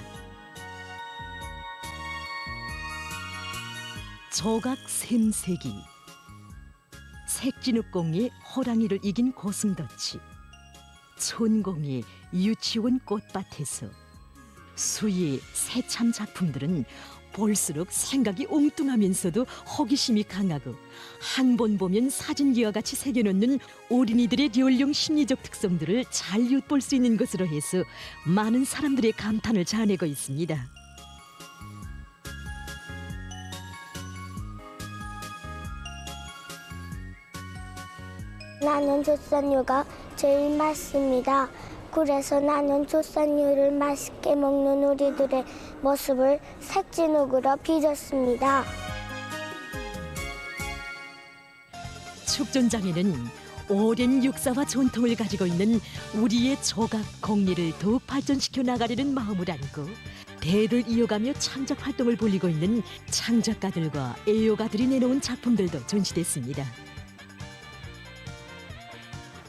조각 샘세기, 색진흙공예 호랑이를 이긴 고슴도치, 촌공예 유치원 꽃밭에서, 수의 새참 작품들은 볼수록 생각이 엉뚱하면서도 호기심이 강하고 한 번 보면 사진기와 같이 새겨놓는 어린이들의 연령 심리적 특성들을 잘 엿볼 수 있는 것으로 해서 많은 사람들의 감탄을 자아내고 있습니다. 나는 조선유가 제일 맞습니다. 그래서 나는 조선유를 맛있게 먹는 우리들의 모습을 색진욱으로 빚었습니다. 축전장에는 오랜 역사와 전통을 가지고 있는 우리의 조각 공리를 더욱 발전시켜 나가려는 마음을 안고 대를 이어가며 창작 활동을 벌이고 있는 창작가들과 애호가들이 내놓은 작품들도 전시됐습니다.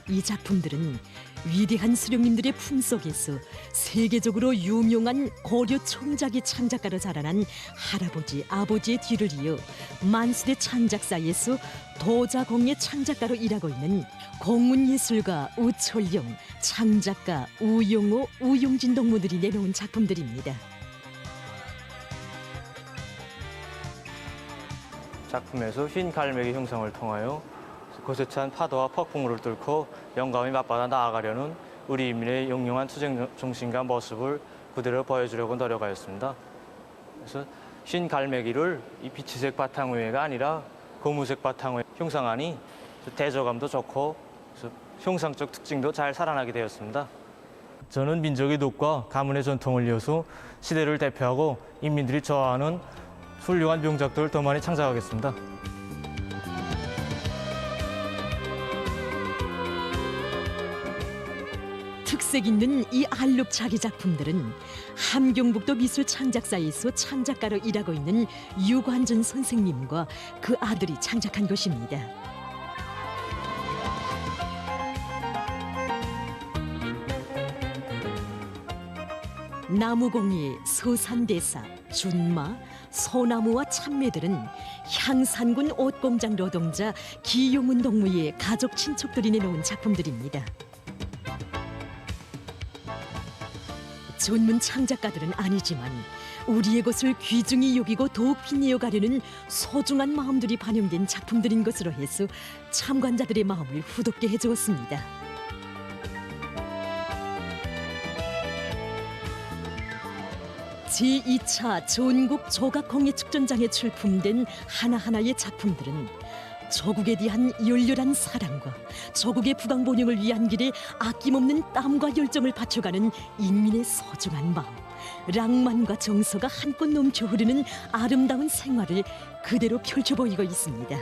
이 작품들은 위대한 수령님들의 품속에서 세계적으로 유명한 고려 총작이 창작가로 자라난 할아버지, 아버지의 뒤를 이어 만수대 창작사에서 도자공예 창작가로 일하고 있는 공문예술가 우철영, 창작가 우용호, 우용진 동무들이 내놓은 작품들입니다. 작품에서 흰 갈매기 형상을 통하여 거세찬 파도와 폭풍우를 뚫고 영감이 맞받아 나아가려는 우리 인민의 영롱한 투쟁 정신과 모습을 그대로 보여주려고 노력하였습니다. 그래서 흰 갈매기를 이 비치색 바탕 위에가 아니라 고무색 바탕 위에 형상하니 대조감도 좋고 형상적 특징도 잘 살아나게 되었습니다. 저는 민족의 덕과 가문의 전통을 이어서 시대를 대표하고 인민들이 좋아하는 훌륭한 명작들을 더 많이 창작하겠습니다. 특색 있는 이 알록 자기 작품들은 함경북도 미술창작사에서 창작가로 일하고 있는 유관준 선생님과 그 아들이 창작한 것입니다. 나무공예, 서산대사, 준마, 소나무와 참매들은 향산군 옷공장 노동자 기용은 동무의 가족 친척들이 내놓은 작품들입니다. 전문 창작가들은 아니지만 우리의 것을 귀중히 여기고 더욱 빛내어가려는 소중한 마음들이 반영된 작품들인 것으로 해서 참관자들의 마음을 후덥게 해주었습니다. 제2차 전국 조각공예축전장에 출품된 하나하나의 작품들은 조국에 대한 열렬한 사랑과 조국의 부강번영을 위한 길에 아낌없는 땀과 열정을 바쳐가는 인민의 소중한 마음, 낭만과 정서가 한껏 넘쳐 흐르는 아름다운 생활을 그대로 펼쳐 보이고 있습니다.